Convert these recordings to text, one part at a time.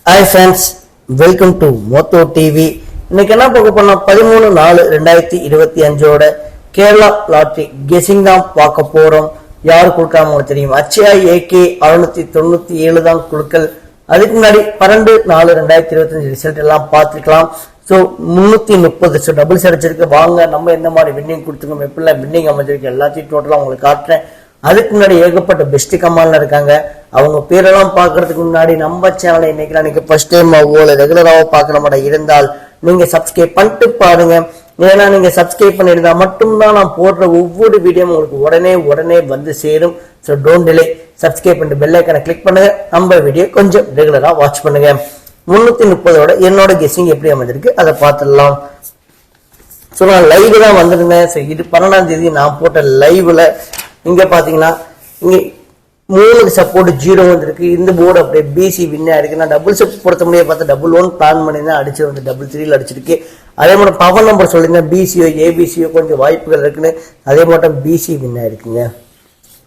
Hi friends, welcome to Moto TV. இன்னைக்கு என்ன பார்க்க போனா 13/4/2025 கேரளா லாட்டரி கெஸிங் தான் பார்க்க போறோம். யார் கொடுக்காம உங்களுக்கு தெரியும். அச்சயா AK 697 தான் குழுக்கள். அதுக்கு முன்னாடி 12/4/2025 ரிசல்ட் எல்லாம் பார்த்துக்கலாம். ஸோ 330 ஸோ டபுள்ஸ் அடிச்சிருக்கு. வாங்க நம்ம எந்த மாதிரி வின்னிங் கொடுத்துருக்கோம், எப்படிலாம் வின்னிங் அமைச்சிருக்கு எல்லாத்தையும் டோட்டலாக உங்களுக்கு காட்டுறேன். அதுக்கு முன்னாடி ஏகப்பட்ட பெஸ்ட் கமால்ல இருக்காங்க. அவங்க பேரெல்லாம் பாக்குறதுக்கு முன்னாடி நம்ம சேனலை இன்னைக்கு ஃபர்ஸ்ட் டைம் ரெகுலராக பாக்குற மாதிரி இருந்தால் நீங்க சப்ஸ்கிரைப் பண்ணிட்டு பாருங்க. ஏன்னா நீங்க சப்ஸ்கிரைப் பண்ணிருந்தா மட்டும்தான் நான் போடுற ஒவ்வொரு வீடியோ உங்களுக்கு உடனே வந்து சேரும். ஸோ டோன்ட் டிலே, சப்ஸ்கிரைப் பண்ணிட்டு பெல் ஐக்கனை கிளிக் பண்ணுங்க. நம்ம வீடியோ கொஞ்சம் ரெகுலரா வாட்ச் பண்ணுங்க. 330 என்னோட கெஸ்ஸிங் எப்படி அமைஞ்சிருக்கு அதை பார்த்துடலாம். ஸோ நான் லைவ் தான் வந்திருந்தேன். ஸோ இது 12ஆம் தேதி நான் போட்ட லைவ்ல இங்க பாத்தீங்கன்னா இங்க 3 சப்போர்ட் 0 வந்திருக்கு. இந்த போர்டு அப்படியே பிசி வின்னா இருக்கு. நான் டபுள் செட் பொறுத்த முடியாது பார்த்தா 1-1 பிளான் பண்ணி தான் அடிச்சு வந்து 3-3 அடிச்சிருக்கு. அதே மாதிரி பவர் நம்பர் சொல்லியிருந்தேன் பிசிஓ ஏபிசிஓ கொஞ்சம் வாய்ப்புகள் இருக்குன்னு. அதே மட்டும் பிசி வின்னா இருக்குங்க.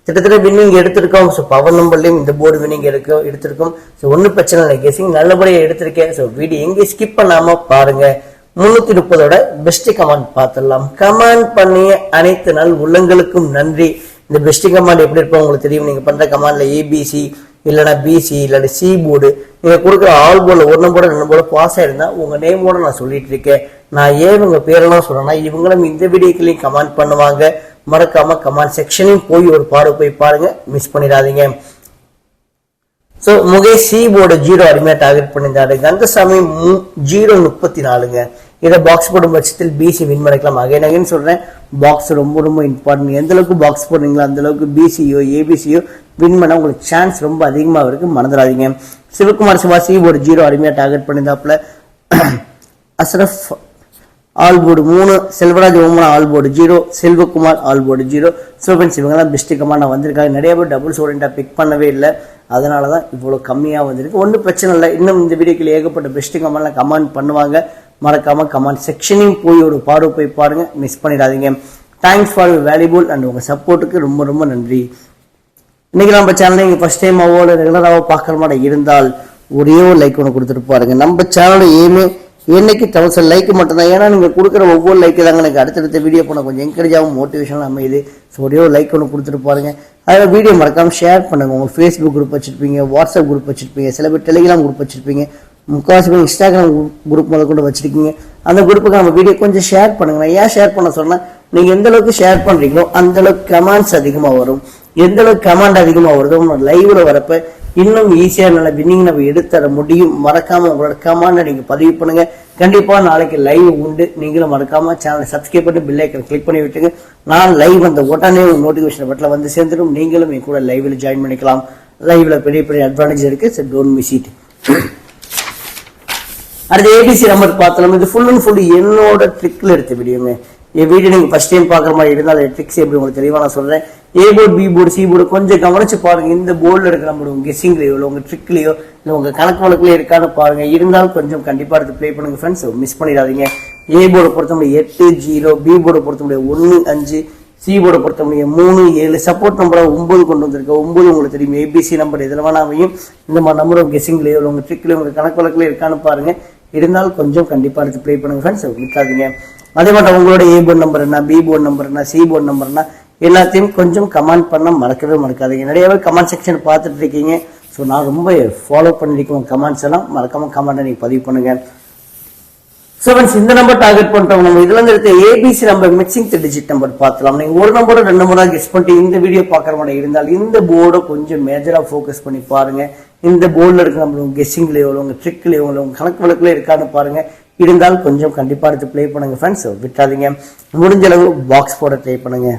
கிட்டத்தட்ட வின்னிங் எடுத்திருக்கோம். ஸோ பவர் நம்பர்லயும் இந்த போர்டு வின்னிங் எடுத்திருக்கோம். ஸோ ஒன்றும் பிரச்சனை இல்லை, கெஸிங் நல்லபடியாக எடுத்திருக்கேன். ஸோ வீடியோ எங்கேயும் ஸ்கிப் பண்ணாம பாருங்க. 330 பெஸ்ட் கமெண்ட் பார்த்துடலாம். கமெண்ட் பண்ணிய அனைத்து நாள் உள்ளங்களுக்கும் நன்றி. இந்த பெஸ்ட் கமாண்ட் எப்படி இருப்போம் உங்களுக்கு தெரியும். நீங்க பண்ற கமாண்ட்ல ஏபிசி இல்லைன்னா பிசி இல்லாட்டி சி போர்டு நீங்க கொடுக்குற ஆல் போர்டில் 1 போர்டு 2 போர்டு பாஸ் ஆயிருந்தா உங்க நேமோட நான் சொல்லிட்டு இருக்கேன். நான் ஏன் உங்க பேரெல்லாம் சொல்றேன்னா இவங்களும் இந்த வீடியோக்களையும் கமெண்ட் பண்ணுவாங்க. மறக்காம கமெண்ட் செக்ஷனையும் போய் ஒரு போய் பாருங்க, மிஸ் பண்ணிடாதீங்க. ஸோ முகேஷ் சி போர்டு 0 அருமையா டார்கெட் பண்ணியிருந்தாரு. கந்தசாமி 0-34ங்க. இதை பாக்ஸ் போடும் பட்சத்தில் பிசி வின் பண்ணிக்கலாம். அகைன் சொல்றேன், பாக்ஸ் ரொம்ப இம்பார்ட்டன்ட். எந்த அளவுக்கு பாக்ஸ் போடுறீங்களோ அந்த அளவுக்கு பிசியோ ஏபிசியோ வின் பண்ண உங்களுக்கு சான்ஸ் ரொம்ப அதிகமாக இருக்கு, மறந்துடாதீங்க. சிவகுமார் சிவா சி போர்டு 0 அருமையா டார்கெட் பண்ணியிருந்தாப்புல. Ashraf all board 3, Selvaraj Omana all board 0, Selvakumar all board 0. So friends இவங்க தான் பெஸ்ட் கமாண்ட் வந்திருக்காங்க. நிறைய பேர் டபுள்ஸ் ஓரியண்டா பிக் பண்ணவே இல்லை, அதனால தான் இவ்வளோ கம்மியாக வந்திருக்கு. ஒன்றும் பிரச்சனை இல்லை. இன்னும் இந்த வீடியோக்கில் ஏகப்பட்ட பெஸ்ட் கமாண்ட்லாம் கமெண்ட் பண்ணுவாங்க. மறக்காம கமெண்ட் செக்ஷனையும் போய் ஒரு போய் பாருங்க, மிஸ் பண்ணிடாதீங்க. Thanks for your valuable and உங்க சப்போர்ட்டுக்கு ரொம்ப நன்றி. இன்னைக்கு நம்ம சேனலை நீங்க ஃபர்ஸ்ட் டைம் ரெகுலராக பார்க்குற மாதிரி இருந்தால் ஒரே ஒரு லைக் ஒன்று கொடுத்துட்டு பாருங்க. நம்ம சேனலோட ஏமே என்னைக்கு 1000 லைக் மட்டும்தான். ஏன்னா நீங்க கொடுக்குற ஒவ்வொரு லைக் தாங்க எனக்கு அடுத்தடுத்த வீடியோ பண்ண கொஞ்சம் என்கரேஜாகவும் மோட்டிவேஷனாக அமையுது. ஸோ ஒரே ஒரு லைக் ஒன்று கொடுத்துட்டு பாருங்க. அதில் வீடியோ மறக்காம ஷேர் பண்ணுங்க. உங்க ஃபேஸ்புக் குரூப் வச்சிருப்பீங்க, வாட்ஸ்அப் குரூப் வச்சிருப்பீங்க, சில பேர் டெலிகிராம் குரூப் வச்சிருப்பீங்க, முக்கால்வாசி பேர் இன்ஸ்டாகிராம் குரூப் முதல் கொண்டு வச்சிருக்கீங்க. அந்த குரூப்புக்கு நம்ம வீடியோ கொஞ்சம் ஷேர் பண்ணுங்க. நான் ஏன் ஷேர் பண்ண சொன்னா, நீங்க எந்த அளவுக்கு ஷேர் பண்றீங்களோ அந்த அளவுக்கு கமெண்ட்ஸ் அதிகமாக வரும். எந்த அளவுக்கு கமெண்ட் அதிகமாக வருதோ லைவ்ல வரப்ப இன்னும் ஈஸியா நல்ல வின்னிங் நம்ம எடுத்துற முடியும். மறக்காம உங்களோட கமெண்ட் நீங்க பதிவு பண்ணுங்க. கண்டிப்பா நாளைக்கு லைவ் உண்டு. நீங்களும் மறக்காம சேனலை சப்ஸ்கிரைப் பண்ணி பெல் ஐக்கன் கிளிக் பண்ணி விட்டுங்க. நான் லைவ் வந்த உடனே நோட்டிபிகேஷன் பட்டில் வந்து சேர்ந்துடும். நீங்களும் என் கூட லைவ்ல ஜாயின் பண்ணிக்கலாம். லைவ்ல பெரிய அட்வான்டேஜ் இருக்கு. So don't miss it. அடுத்த ஏபிசி நம்பர் பார்த்தலாம். இது ஃபுல் அண்ட் ஃபுல் என்னோட ட்ரிக்ல எடுத்த வீடியோங்க. என் வீடியோ நீங்க ஃபர்ஸ்ட் டைம் பார்க்குற மாதிரி இருந்தால் ட்ரிக்ஸ் எப்படி உங்களுக்கு தெளிவா நான் சொல்றேன். A board B board C board கொஞ்சம் கவனிச்சு பாருங்க. இந்த போர்டில் இருக்கிற நம்மளோட உங்க கெஸ்ஸிங்லயோ இல்லை உங்க ட்ரிக்லயோ இல்லை உங்க கணக்கு வழக்குலயோ இருக்கான்னு பாருங்க. இருந்தாலும் கொஞ்சம் கண்டிப்பா எடுத்து ப்ளே பண்ணுங்க ஃப்ரெண்ட்ஸ், மிஸ் பண்ணிடாதீங்க. ஏ போர்டை பொறுத்த முடியும் 8-0, பி போர்டை பொறுத்த முடியும் 1-5, சி போர்டை பொறுத்த முடியும் 3-7. சப்போர்ட் நம்பரை 9 கொண்டு வந்திருக்க. 9 உங்களுக்கு தெரியும். ஏபிசி நம்பர் எதில் வேணாமையும் இந்த மாதிரி நம்பர் உங்க கெஸ்ஸிங்லயோ இல்லை உங்க ட்ரிக்லயோ உங்க கணக்கு வழக்குலயோ இருக்கான்னு பாருங்க. இருந்தாலும் கொஞ்சம் கண்டிப்பா எடுத்து ப்ளே பண்ணுங்க ஃப்ரெண்ட்ஸ், விட்டாதீங்க. அதே மாதிரி உங்களோட ஏ போர்டு நம்பர் என்ன, பி போர்டு நம்பர் என்ன, சி போர்டு நம்பர் என்ன எல்லாத்தையும் கொஞ்சம் கமெண்ட் பண்ண மறக்காதீங்க. நிறைய பேர் கமெண்ட் செக்ஷன் பார்த்துட்டு இருக்கீங்க. ஸோ நான் ரொம்ப ஃபாலோ பண்ணிருக்கேன் கமெண்ட்ஸ் எல்லாம். மறக்காம கமெண்ட் நீங்க பதிவு பண்ணுங்க. ஸோ ஃப்ரெண்ட்ஸ் இந்த நம்பர் டார்கெட் பண்றோம். நம்ம இதுல இருந்து இருக்க ABC number mixing 3 digit number பார்க்கலாம். நீங்க ஒரு நம்பரோட 2 நம்பரா கெஸ் பண்ணிட்டு இந்த வீடியோ பார்க்குற மாதிரி இருந்தால் இந்த போர்டை கொஞ்சம் மேஜரா ஃபோக்கஸ் பண்ணி பாருங்க. இந்த போர்டில் இருக்க நம்மளுக்கு கெஸ்ஸிங்லயோ உங்க ட்ரிக்லயோ உங்க கணக்கு வழக்குலயோ இருக்கான்னு பாருங்க. இருந்தால் கொஞ்சம் கண்டிப்பா எடுத்து ப்ளே பண்ணுங்க ஃப்ரெண்ட்ஸ், விட்டாதீங்க. முடிஞ்ச அளவு பாக்ஸ் போட ட்ரை பண்ணுங்க.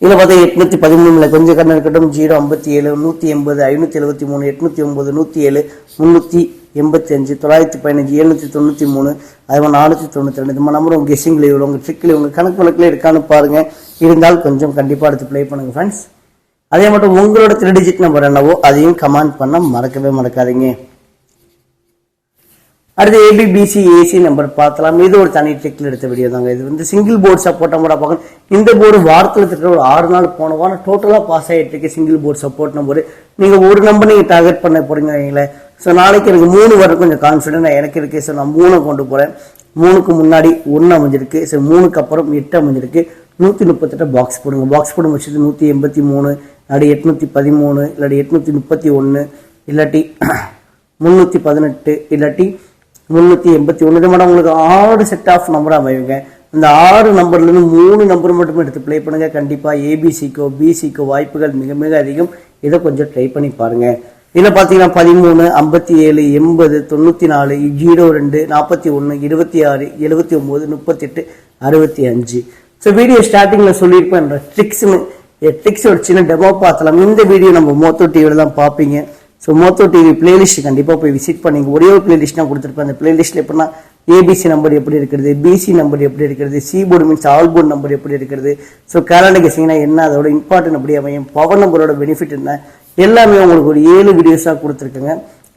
இதுல பார்த்தா 813 கொஞ்சம் கண்ணு இருக்கட்டும். 057, 180, 573, 809, 107, 385, 915, 793, அது மாதிரி 492. இந்த நம்பர் உங்க கெஸ்ஸிங்லயோ உங்க ட்ரிக்லயோ உங்க கணக்கு வழக்குல இருக்கான்னு பாருங்க. இருந்தால் கொஞ்சம் கண்டிப்பா எடுத்து ப்ளே பண்ணுங்க ஃப்ரெண்ட்ஸ். அதே மட்டும் உங்களோட 3 டிஜிட் நம்பர் என்னவோ அதையும் கமெண்ட் பண்ண மறக்காதீங்க. அடுத்து ஏபிபிசி ஏசி நம்பர் பார்த்தலாம். இது ஒரு தனி ட்ரிக்ல எடுத்த வீடியோ தாங்க. இது வந்து சிங்கிள் போர்டு சப்போர்ட் நம்பரா பார்க்கணும். இந்த போர்டு வாரத்தில் திட்ட ஒரு 6 நாள் போன வாரம் டோட்டலா பாஸ் ஆகிட்டு இருக்கு. Single board support number. நீங்க ஒரு நம்பர் நீங்க டார்கெட் பண்ண போறீங்க. ஸோ நாளைக்கு எனக்கு 3 வர கொஞ்சம் கான்ஃபிடென்ட் எனக்கு இருக்கு. ஸோ நான் 3 கொண்டு போறேன். 3க்கு முன்னாடி 1 அமைஞ்சிருக்கு. ஸோ 3க்கு அப்புறம் 8 அமைஞ்சிருக்கு. 138 பாக்ஸ் போடுங்க. பாக்ஸ் போடும் பட்சத்து 183, இல்லாட்டி 813, இல்லாட்டி 831, இல்லாட்டி 318, இல்லாட்டி 381. இது மேடம் உங்களுக்கு 6 செட் ஆஃப் நம்பர் அமையுங்க. இந்த 6 நம்பர்ல இருந்து 3 நம்பர் மட்டும் எடுத்து ப்ளே பண்ணுங்க. கண்டிப்பா ஏபிசிக்கோ பிசிக்கோ வாய்ப்புகள் மிக மிக அதிகம். இதை கொஞ்சம் ட்ரை பண்ணி பாருங்க. இதுல பாத்தீங்கன்னா 13, 57, 80, 94, 02, 41, 26, 79, 38, 65. ஸோ வீடியோ ஸ்டார்டிங்ல சொல்லியிருப்பேன் ட்ரிக்ஸ் ஒரு சின்ன டெமோ பார்த்தலாம். இந்த வீடியோ நம்ம மோத்தோ டிவியில தான் பார்ப்பீங்க. ஸோ மோத்தோ டிவி பிளேலிஸ்ட் கண்டிப்பா போய் விசிட் பண்ணீங்க. ஒரே ஒரு பிளேலிஸ்ட் தான் கொடுத்துருப்பேன். அந்த பிளேலிஸ்ட்ல எப்படின்னா ஏபிசி நம்பர் எப்படி இருக்கிறது, பிசி நம்பர் எப்படி இருக்கிறது, C board means all board number எப்படி இருக்கிறது, ஸோ கேலண்டர் கெஸிங்னா என்ன, அதோட இம்பார்ட்டன்ட் எப்படி அமையும், பவர் நம்பரோட பெனிஃபிட் என்ன, எல்லாமே உங்களுக்கு ஒரு 7 வீடியோஸாக கொடுத்துருக்குங்க.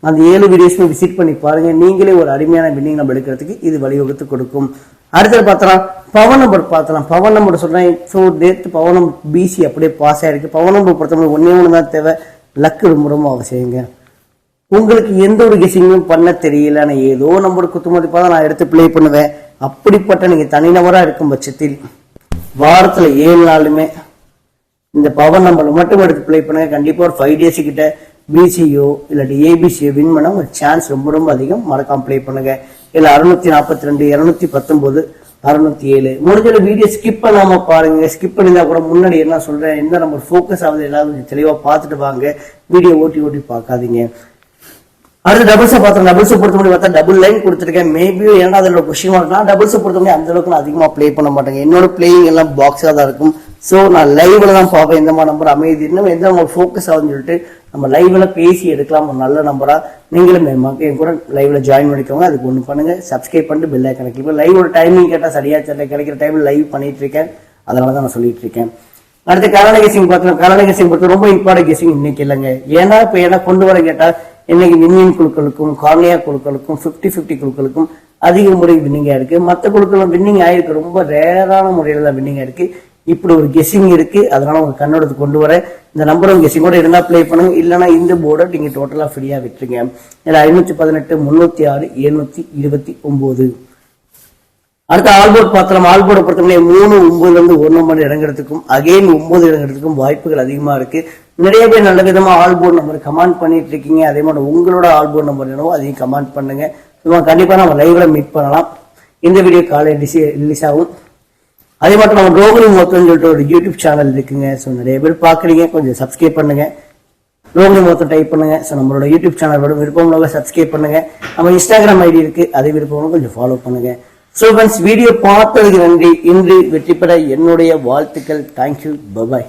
அந்த 7 வீடியோஸுமே விசிட் பண்ணி பாருங்க. நீங்களே ஒரு அருமையான வின்னிங் நம்ம எடுக்கிறதுக்கு இது வழிவகுத்து கொடுக்கும். அடுத்தது பார்த்தலாம் பவர் நம்பர் பார்த்தலாம். பவர் நம்பர் சொல்றேன். ஸோ நேற்று பவர் நம்பர் பிசி அப்படியே பாஸ் ஆயிருக்கு. பவர் நம்பர் பொறுத்தவரை 1 தான் தேவை. லக்கு ரொம்ப ரொம்ப அவசியங்க. உங்களுக்கு எந்த ஒரு கெஸிங்கும் பண்ண தெரியல, நான் ஏதோ நம்பர் குத்துமதிப்பா தான் நான் எடுத்து பிளே பண்ணுவேன். அப்படிப்பட்ட நீங்க தனிநபரா இருக்கும் பட்சத்தில் வாரத்துல 7 நாளுமே இந்த பவர் நம்பர்ல மட்டும் எடுத்து பிளே பண்ணுங்க. கண்டிப்பா ஒரு 5 டேஸ் கிட்ட பிசியோ இல்லாட்டி ஏபிசியோ வின் பண்ண ஒரு சான்ஸ் ரொம்ப ரொம்ப அதிகம். மறக்காம பிளே பண்ணுங்க. இல்ல 642, 219, 607 முடிஞ்ச வீடியோ ஸ்கிப் பண்ணாம பாருங்க. ஸ்கிப் பண்ணிதான் கூட முன்னாடி என்ன சொல்றேன், எந்த நம்பர் ஃபோக்கஸ் ஆகுது எல்லாரும் தெளிவா பார்த்துட்டு வாங்க. வீடியோ ஓட்டி பார்க்காதீங்க. அடுத்து டபுள்ஸை பார்த்தோம். டபுள்ஸை பொறுத்த முடியும் பார்த்தா டபுள் லைன் கொடுத்துருக்கேன். மேபி ஏன்னா அதில் கொஸ்டின் இருக்கலாம். டபுள்ஸை பொறுத்த முடியும் அந்த அளவுக்கு நான் அதிகமாக ப்ளே பண்ண மாட்டேங்க. என்னோட பிளேயிங் எல்லாம் பாக்ஸாக தான் இருக்கும். ஸோ நான் லைவ்ல தான் பார்ப்பேன் எந்த மாதிரி நம்பர் அமைதி, இன்னும் எந்த நம்பர் ஃபோக்கஸ் ஆகுதுன்னு சொல்லிட்டு நம்ம லைவ்ல பேசி எடுக்கலாம் ஒரு நல்ல நம்பரா. நீங்களும் என் கூட லைவ்ல ஜாயின் பண்ணிக்கோங்க. அதுக்கு ஒன்று பண்ணுங்க, சப்ஸ்கிரைப் பண்ணிட்டு பெல் ஐக்கான கிளிக் பண்ணுங்க. லைவோட டைமிங் கேட்டால் சரியா தெரியல, கிடைக்கிற டைம்ல லைவ் பண்ணிட்டு இருக்கேன். அதனால தான் நான் சொல்லிட்டு இருக்கேன். அடுத்து கலன கெஸிங் பார்த்தோம். கலன கெஸிங் பொறுத்த ரொம்ப இம்பார்ட்டன்ட் கெஸிங் இன்னைக்கு இல்லைங்க. ஏன்னா இப்போ என்ன கொண்டு வர கேட்டா இன்னைக்கு வின்னிங் குழுக்களுக்கும் கார்னியா குழுக்களுக்கும் 50-50 குழுக்களுக்கும் அதிக முறை வின்னிங் ஆயிருக்கு. மற்ற குழுக்களும் வின்னிங் ஆயிருக்கு. ரொம்ப ரேரான முறையில தான் வின்னிங் ஆயிருக்கு. இப்படி ஒரு கெஸிங் இருக்கு. அதனால உங்க கண்ணோடத்து கொண்டு வர இந்த நம்பரும் கெஸிங்கோட இருந்தா பிளே பண்ணுங்க. இல்லைன்னா இந்த போர்டை நீங்க டோட்டலா ஃப்ரீயா விட்டுருங்க. 518, 306, 729. அடுத்த ஆல்போர்ட் பார்த்தலாம். ஆல்போர்டை பொறுத்தவரை 3, 9ல இருந்து 1 நம்பர் இறங்குறதுக்கும் அகைன் 9 இறங்குறதுக்கும் வாய்ப்புகள் அதிகமா இருக்கு. நிறைய பேர் நல்ல விதமா ஆல்போர்ட் நம்பர் கமெண்ட் பண்ணிட்டு இருக்கீங்க. அதே மாதிரி உங்களோட ஆல்போர்ட் நம்பர் என்னவோ அதையும் கமெண்ட் பண்ணுங்க. கண்டிப்பா நம்ம லைவ்ல மீட் பண்ணலாம். இந்த வீடியோ காலை ரிலீஸ் ஆகும். அதே மாதிரி நம்ம ரோகிணி மோத்தம்னு சொல்லிட்டு ஒரு யூடியூப் சேனல் இருக்குங்க. ஸோ நிறைய பேர் பாக்குறீங்க, கொஞ்சம் சப்ஸ்கிரைப் பண்ணுங்க. ரோகிணி மோத்தம் டைப் பண்ணுங்க. ஸோ நம்மளோட யூடியூப் சேனலோட விருப்பம் சப்ஸ்கிரைப் பண்ணுங்க. நம்ம இன்ஸ்டாகிராம் ஐடி இருக்கு, அதை விருப்பம் கொஞ்சம் ஃபாலோ பண்ணுங்க. ஸோ ஃப்ரெண்ட்ஸ், வீடியோ பார்த்ததுக்கு நன்றி. இன்று வெற்றி பெற என்னுடைய வாழ்த்துக்கள். தேங்க்யூ. பபாய்.